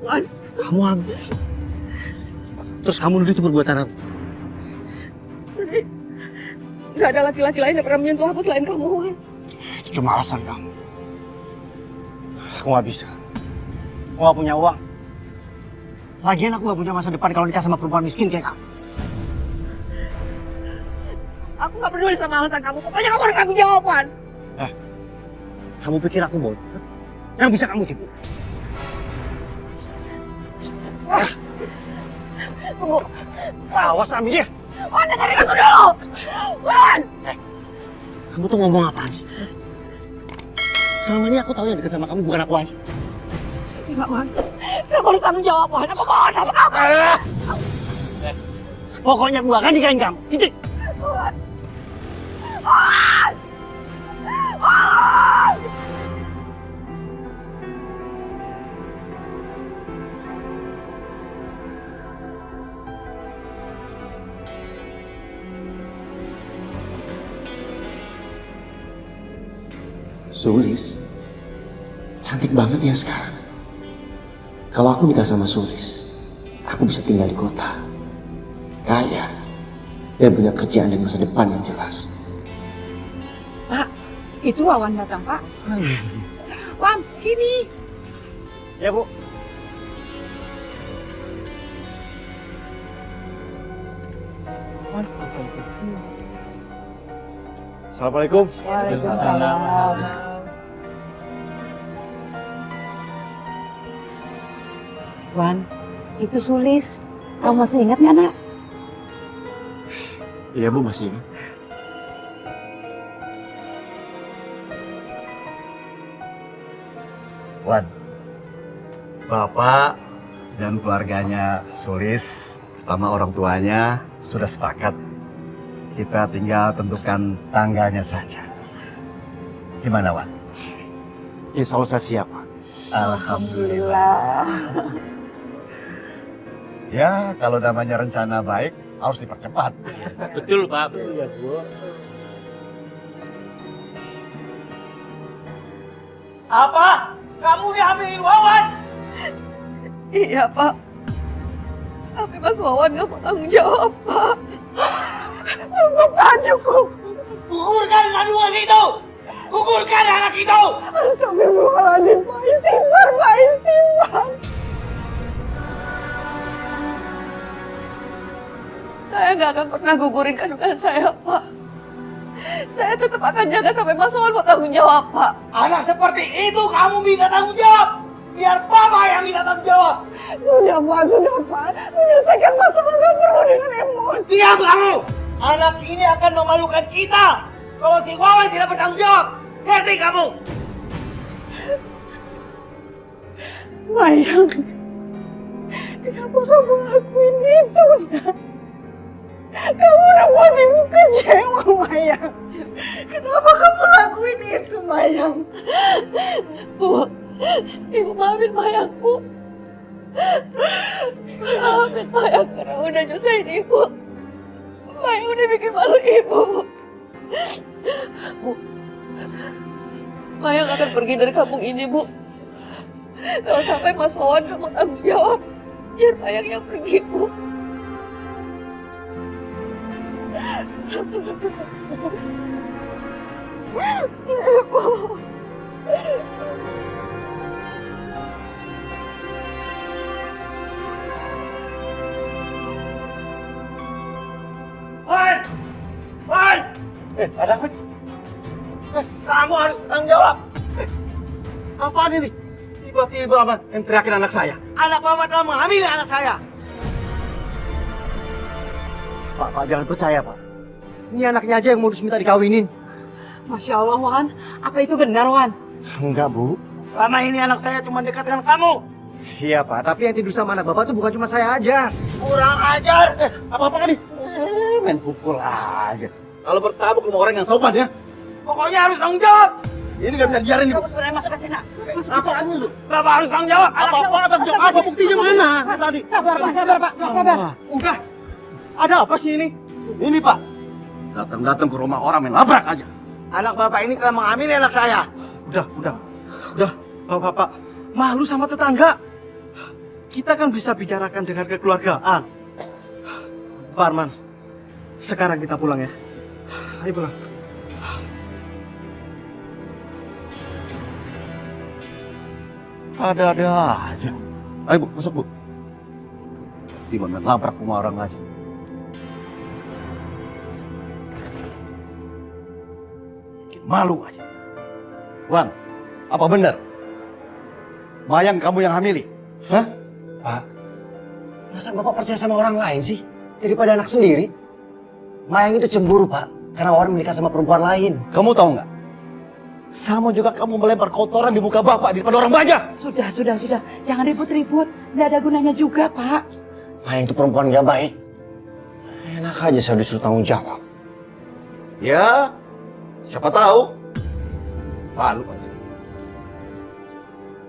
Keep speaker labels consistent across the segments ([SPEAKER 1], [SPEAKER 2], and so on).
[SPEAKER 1] Wan.
[SPEAKER 2] Kamu hamil. Terus kamu nuduh itu perbuatan aku.
[SPEAKER 1] Tapi nggak ada laki-laki lain yang pernah menyentuh aku selain kamu, Wan.
[SPEAKER 2] Itu cuma alasan kamu. Aku nggak bisa. Aku nggak punya uang. Lagian aku nggak punya masa depan kalau nikah sama perempuan miskin kayak kamu.
[SPEAKER 1] Aku nggak peduli sama alasan kamu. Pokoknya kamu harus tanggung jawab, Wan.
[SPEAKER 2] Kamu pikir aku bodoh? Yang bisa kamu tipu?
[SPEAKER 1] Tunggu.
[SPEAKER 2] Awas ambil dia.
[SPEAKER 1] Wan, dengerin aku dulu. Wan.
[SPEAKER 2] Kamu tuh ngomong apaan sih? Selama ini aku tahu yang dekat sama kamu bukan aku aja.
[SPEAKER 1] Enggak, Wan. Kamu harus tanggung jawab, Wan. Aku mohon sama kamu.
[SPEAKER 2] Pokoknya gua akan nikahin kamu. Titik.
[SPEAKER 1] Wan. Wan. Wan.
[SPEAKER 2] Sulis, cantik banget ya sekarang. Kalau aku nikah sama Sulis, aku bisa tinggal di kota, kaya, dan punya kerjaan dan masa depan yang jelas.
[SPEAKER 3] Pak, itu Wawan datang, Pak. Wan, sini.
[SPEAKER 2] Ya, Bu. Assalamualaikum.
[SPEAKER 3] Waalaikumsalam. Wan, itu Sulis. Kamu masih ingat nggak, Nak?
[SPEAKER 2] Iya, Bu, masih ingat.
[SPEAKER 4] Wan, Bapak dan keluarganya Sulis, terutama orang tuanya, sudah sepakat. Kita tinggal tentukan tanggalnya saja. Gimana, Wan?
[SPEAKER 2] Insya Allah saya siap, Pak.
[SPEAKER 4] Alhamdulillah. Ya, kalau namanya rencana baik, harus dipercepat.
[SPEAKER 5] Betul, Pak.
[SPEAKER 2] Iya, Bu.
[SPEAKER 5] Apa? Kamu dihamilin Wawan?
[SPEAKER 1] Iya, Pak. Tapi Mas Wawan nggak mau tanggung jawab, Pak. Cukup, Pak, cukup.
[SPEAKER 5] Gugurkan kandungan itu! Gugurkan anak itu!
[SPEAKER 1] Astagfirullahaladzim, Pak. Istighfar, Pak. Istighfar. Saya nggak akan pernah gugurin kandungan saya, Pak. Saya tetap akan jaga sampai Mas Wawan mau tanggung jawab, Pak.
[SPEAKER 5] Anak seperti itu kamu minta tanggung jawab! Biar Papa yang minta tanggung jawab!
[SPEAKER 1] Sudah, Pak. Sudah, Pak. Menyelesaikan masalah nggak perlu dengan emosi.
[SPEAKER 5] Diam kamu! Anak ini akan memalukan kita kalau si Wawan tidak bertanggung jawab! Ngerti kamu?
[SPEAKER 1] Mayang, kenapa kamu lakuin itu, Nak? Kamu udah buat ibu kecewa, Mayang. Kenapa kamu lakuin itu, Mayang? Bu, ibu maafin Mayang, Bu. Maafin Mayang karena udah nyusahin ibu. Mayang udah bikin malu ibu. Bu, Mayang akan pergi dari kampung ini, Bu. Kalau sampai Mas Wawan gak mau tanggung jawab, biar Mayang yang pergi, Bu.
[SPEAKER 5] Wan! Wan!
[SPEAKER 4] Ada apa?
[SPEAKER 5] Kamu harus tanggung jawab!
[SPEAKER 4] Apaan ini? Tiba-tiba Abang yang teriakin anak saya.
[SPEAKER 5] Anak Papa telah menghamili anak saya!
[SPEAKER 2] Pak, jangan percaya, Pak. Ini anaknya aja yang modus minta dikawinin.
[SPEAKER 3] Masya Allah, Wan. Apa itu benar, Wan?
[SPEAKER 2] Enggak, Bu.
[SPEAKER 5] Selama ini anak saya cuma dekat dengan kamu!
[SPEAKER 2] Iya, Pak. Tapi yang tidur sama anak Bapak tuh bukan cuma saya aja.
[SPEAKER 5] Kurang ajar!
[SPEAKER 4] Apa-apa kan nih? Main pukul aja. Kalau bertamu ke rumah orang yang sopan ya.
[SPEAKER 5] Pokoknya harus tanggung jawab!
[SPEAKER 4] Ini nggak bisa dibiarin nih.
[SPEAKER 3] Kamu sebenarnya masuk ke sini, Nak. Masuk.
[SPEAKER 4] Apaan lu?
[SPEAKER 5] Bapak harus tanggung jawab!
[SPEAKER 4] Apa-apa tanggung jawab? Apa buktinya mana? Tadi.
[SPEAKER 3] Sabar, Pak. Sabar, Pak. Sabar.
[SPEAKER 4] Enggak. Ada apa sih ini? Ini Pak. Datang-datang ke rumah orang main labrak aja.
[SPEAKER 5] Anak Bapak ini telah menghamili anak saya!
[SPEAKER 2] Udah, Bapak. Malu sama tetangga.
[SPEAKER 6] kita kan bisa bicarakan dengan kekeluargaan. Pak Arman, sekarang kita pulang ya. Ayo pulang.
[SPEAKER 4] Ada-ada aja. Ayo Bu, masuk Bu. Gimana labrak rumah orang aja. Bikin malu aja. Wan, apa benar? Mayang kamu yang hamili?
[SPEAKER 2] Hah? Pak, masa Bapak percaya sama orang lain sih? Daripada anak sendiri? Mayang itu cemburu, Pak. Karena orang menikah sama perempuan lain.
[SPEAKER 4] Kamu tahu nggak? Sama juga kamu melempar kotoran di muka Bapak di depan orang banyak.
[SPEAKER 3] Sudah. Jangan ribut-ribut. Nggak ada gunanya juga, Pak.
[SPEAKER 2] Mayang itu perempuan gak baik. Enak aja saya disuruh tanggung jawab.
[SPEAKER 4] Ya, siapa tahu. Malu aja.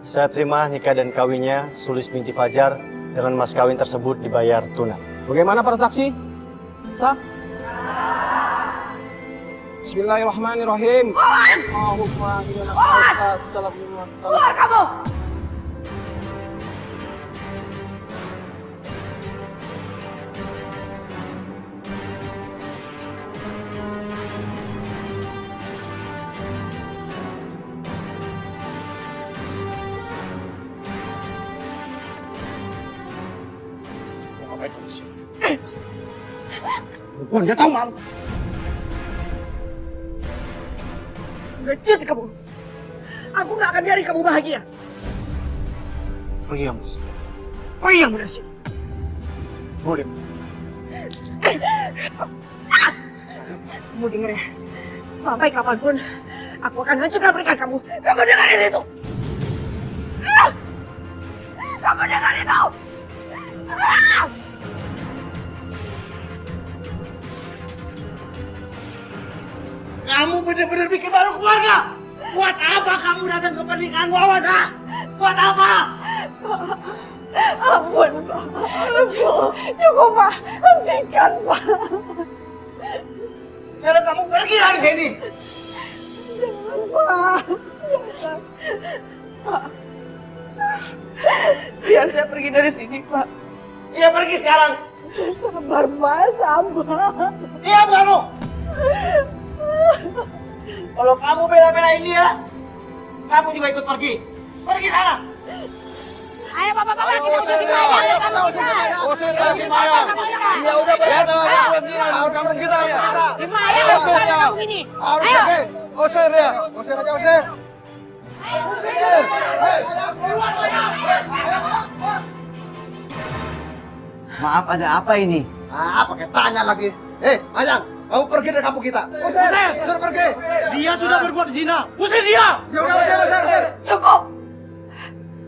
[SPEAKER 7] Saya terima nikah dan kawinnya Sulis binti Fajar dengan mas kawin tersebut dibayar tunai.
[SPEAKER 6] Bagaimana para saksi? Sah? Bismillahirrahmanirrahim. Allahumma inna nas'aluka as-salamata.
[SPEAKER 1] Keluar kamu!
[SPEAKER 2] Perempuan gak tahu malu.
[SPEAKER 1] Ngejut kamu. Aku gak akan biarin kamu bahagia.
[SPEAKER 2] Pergi kamu.
[SPEAKER 1] Pergi kamu dari sini.
[SPEAKER 2] Boleh.
[SPEAKER 1] Kamu denger ya. Sampai kapanpun aku akan hancurkan pernikahan kamu. Kamu dengerin itu. Kamu dengerin itu.
[SPEAKER 5] Kamu benar-benar bikin malu keluarga. Buat apa kamu datang ke pernikahan Wawan, ha? Buat apa?
[SPEAKER 1] Ampun, Pak. Cukup, Pak. Hentikan, Pak.
[SPEAKER 5] Sekarang kamu pergi dari sini.
[SPEAKER 1] Pak. Pak. Biar saya pergi dari sini, Pak.
[SPEAKER 5] Iya pergi sekarang.
[SPEAKER 1] Sabar, Pak. Sabar.
[SPEAKER 5] Diam kamu. Kalau kamu bela-belain dia, kamu juga ikut pergi. Pergi sana.
[SPEAKER 1] Ayo, Bapak, kita usir si Maya.
[SPEAKER 6] Usir si Maya.
[SPEAKER 2] Iya udah
[SPEAKER 6] Ayo.
[SPEAKER 2] Harus kampung kita.
[SPEAKER 1] Si Maya masuk ke kampung ini.
[SPEAKER 2] Harus oke.
[SPEAKER 6] Usir ya.
[SPEAKER 2] Usir aja usir.
[SPEAKER 5] Maaf, ada apa ini?
[SPEAKER 4] Ah, pakai tanya lagi. Mayang, kamu pergi dari kampung kita. Usir, suruh pergi.
[SPEAKER 6] Dia sudah berbuat zina. Usir dia.
[SPEAKER 2] Ya udah usir.
[SPEAKER 1] Cukup.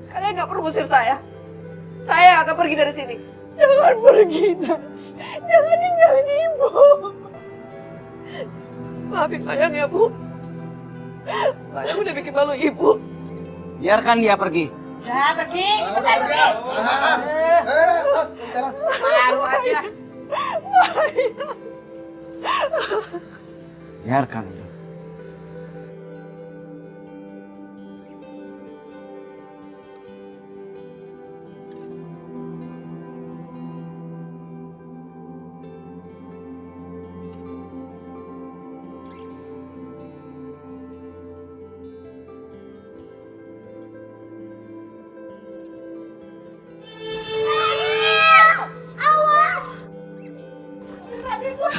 [SPEAKER 1] Kalian nggak perlu usir saya. Saya akan pergi dari sini. Jangan pergi, Nak. Jangan tinggalin Ibu. Maafin Mayang ya, Bu. Mayang udah bikin malu Ibu.
[SPEAKER 5] Biarkan dia pergi.
[SPEAKER 1] Ya, pergi. Cepetan pergi. Malu aja.
[SPEAKER 5] Biarkan dia.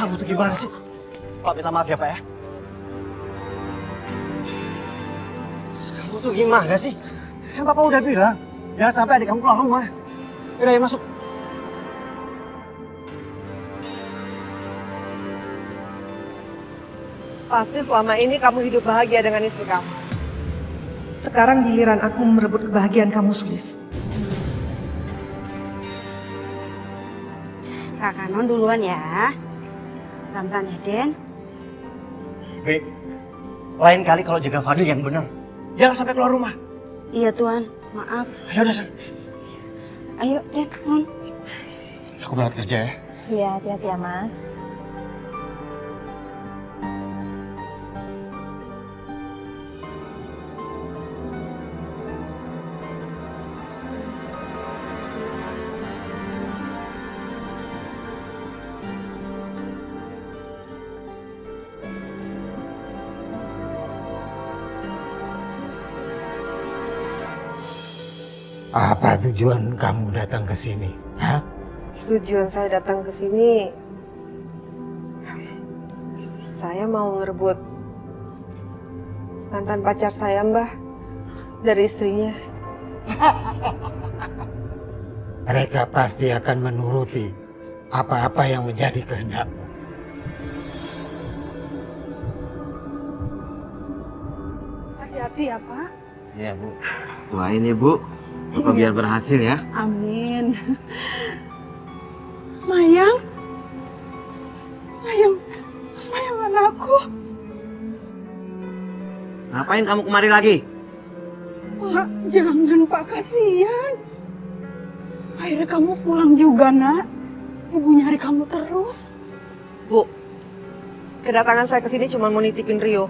[SPEAKER 2] Kamu tuh gimana sih?
[SPEAKER 7] Pak minta maaf ya Pak ya.
[SPEAKER 2] Kamu tuh gimana sih? Kan Papa udah bilang, jangan sampai adik kamu keluar rumah. Udah ya masuk.
[SPEAKER 1] Pasti selama ini kamu hidup bahagia dengan istri kamu. Sekarang giliran aku merebut kebahagiaan kamu, Sulis.
[SPEAKER 8] Kakak Non duluan ya. Pelan-pelan ya, Den.
[SPEAKER 2] Be, lain kali kalau jaga Fadil yang benar. Jangan sampai keluar rumah.
[SPEAKER 8] Iya, Tuan. Maaf.
[SPEAKER 2] Ayo udah, San.
[SPEAKER 8] Ayo, Den, Non.
[SPEAKER 2] Aku berangkat kerja ya.
[SPEAKER 3] Iya, hati-hati ya, Mas.
[SPEAKER 5] Apa tujuan kamu datang ke sini? Hah?
[SPEAKER 1] Tujuan saya datang ke sini, saya mau ngerebut mantan pacar saya, Mbah, dari istrinya.
[SPEAKER 5] Mereka pasti akan menuruti apa-apa yang menjadi kehendakmu.
[SPEAKER 8] Hati-hati ya, Pak.
[SPEAKER 6] Iya, Bu. Doain ya, Bu. Bapak biar berhasil ya.
[SPEAKER 8] Amin. Mayang? Mayang? Mayang anakku.
[SPEAKER 6] Ngapain kamu kemari lagi?
[SPEAKER 8] Pak, jangan Pak, kasihan. Akhirnya kamu pulang juga, Nak. Ibu nyari kamu terus.
[SPEAKER 1] Bu, kedatangan saya ke sini cuma mau nitipin Rio.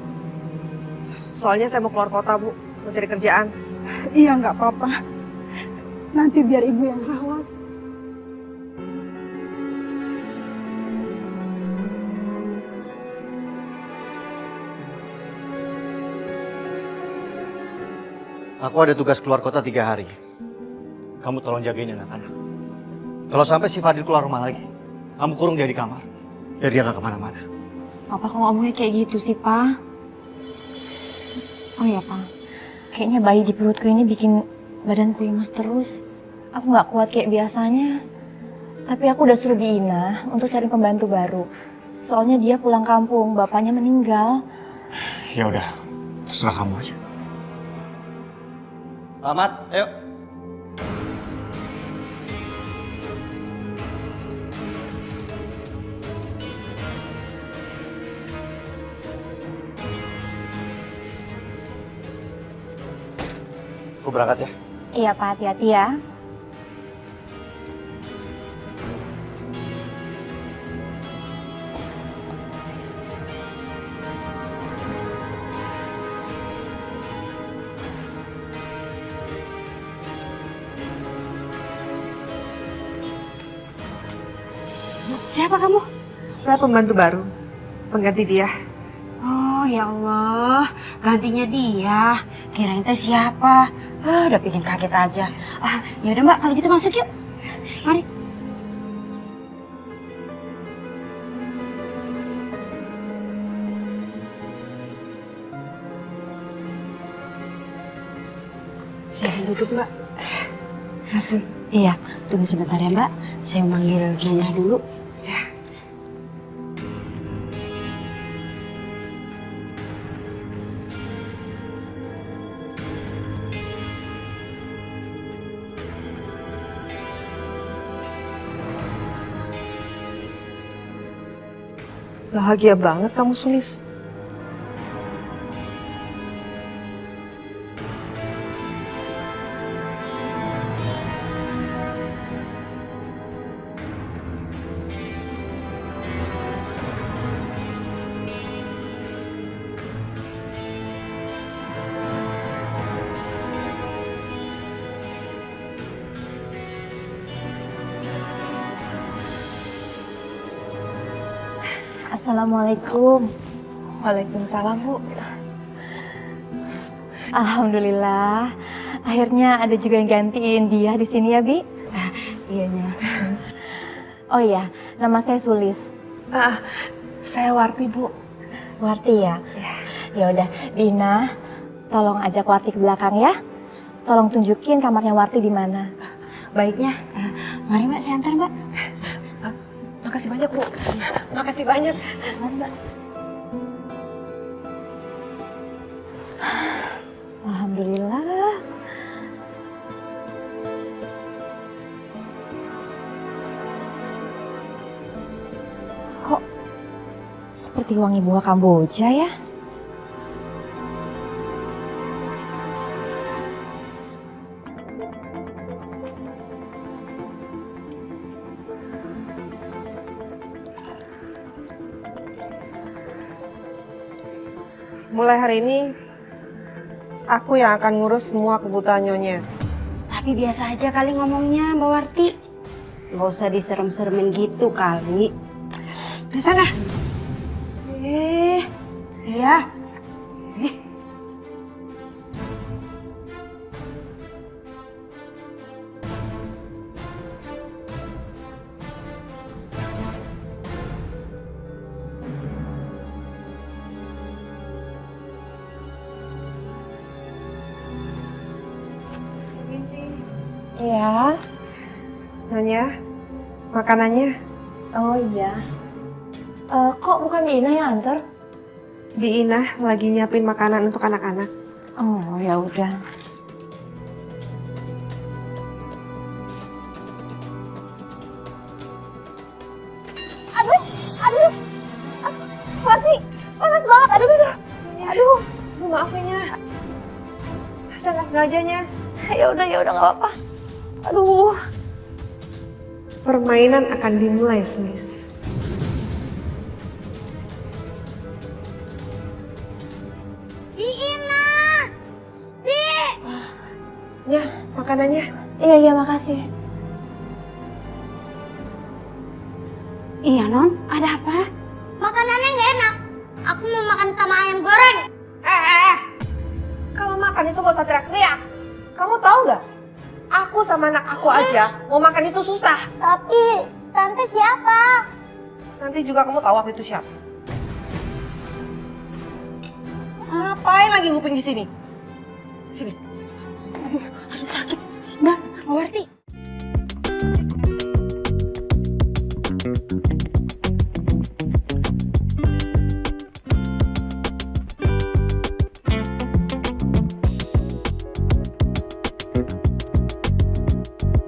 [SPEAKER 1] Soalnya saya mau keluar kota, Bu, mencari kerjaan.
[SPEAKER 8] Iya, nggak apa-apa. Nanti biar ibu yang rawat.
[SPEAKER 7] Aku ada tugas keluar kota 3 hari. Kamu tolong jagain anak-anak. Kalau sampai si Fadil keluar rumah lagi, kamu kurung dia di kamar. Biar dia gak kemana-mana.
[SPEAKER 9] Papa kok ngomongnya kayak gitu sih, Pa? Oh ya, Pa. Kayaknya bayi di perutku ini bikin badanku lemes terus. Aku gak kuat kayak biasanya. Tapi aku udah suruh Diina untuk cari pembantu baru. Soalnya dia pulang kampung, bapaknya meninggal.
[SPEAKER 7] Ya udah, terserah kamu aja. Ahmad, ayo. Aku berangkat ya.
[SPEAKER 9] Iya, Pa, hati-hati ya.
[SPEAKER 8] Siapa kamu?
[SPEAKER 1] Saya pembantu baru, pengganti dia.
[SPEAKER 8] Oh ya Allah, gantinya dia. Kirain teh siapa? Udah bikin kaget aja. Ya udah Mbak, kalau gitu masuk yuk. Mari. Silahkan duduk Mbak. Masih. Iya, tunggu sebentar ya Mbak. Saya manggil Nyonya dulu.
[SPEAKER 1] Bahagia banget kamu, Sulis.
[SPEAKER 9] Assalamualaikum.
[SPEAKER 1] Waalaikumsalam, Bu.
[SPEAKER 9] Alhamdulillah. Akhirnya ada juga yang gantiin dia di sini ya, Bi.
[SPEAKER 8] Iya, Nya.
[SPEAKER 9] Oh iya, nama saya Sulis.
[SPEAKER 1] Saya Warti, Bu.
[SPEAKER 9] Warti ya? Ya udah, Bina, tolong ajak Warti ke belakang ya. Tolong tunjukin kamarnya Warti di mana.
[SPEAKER 8] Baiknya, mari Mbak, saya antar Mbak.
[SPEAKER 1] Makasih banyak, Bu. Makasih banyak.
[SPEAKER 9] Mari, Mbak. Alhamdulillah. Kok seperti wangi bunga Kamboja ya?
[SPEAKER 1] Mulai hari ini, aku yang akan ngurus semua kebutuhan Nyonya.
[SPEAKER 8] Tapi biasa aja kali ngomongnya, Mbak Warti. Nggak usah diserem-seremin gitu kali. Di sana. Iya.
[SPEAKER 1] Nyonya, makanannya.
[SPEAKER 9] Oh iya. Kok bukan Bi Ina yang antar?
[SPEAKER 1] Bi Ina lagi nyiapin makanan untuk anak-anak.
[SPEAKER 9] Oh ya udah. Aduh, Fatih, panas banget. Aduh.
[SPEAKER 1] Maafin ya. Saya nggak sengajanya.
[SPEAKER 9] Ya udah nggak apa-apa. Aduh.
[SPEAKER 1] Permainan akan dimulai, Smith.
[SPEAKER 9] Ina, Bi.
[SPEAKER 1] Ya, makanannya.
[SPEAKER 9] Iya makasih.
[SPEAKER 8] Iya Non, ada apa?
[SPEAKER 10] Makanannya nggak enak. Aku mau makan sama ayam goreng.
[SPEAKER 1] Kalau makan itu gak usah teriak-teriak. Kamu tahu nggak? Aku sama anak aku aja mau makan itu susah.
[SPEAKER 10] Tapi tante siapa?
[SPEAKER 1] Nanti juga kamu tahu aku itu siapa. Ngapain lagi nguping di sini? Sini.
[SPEAKER 8] Aduh sakit. Mbak, Warti.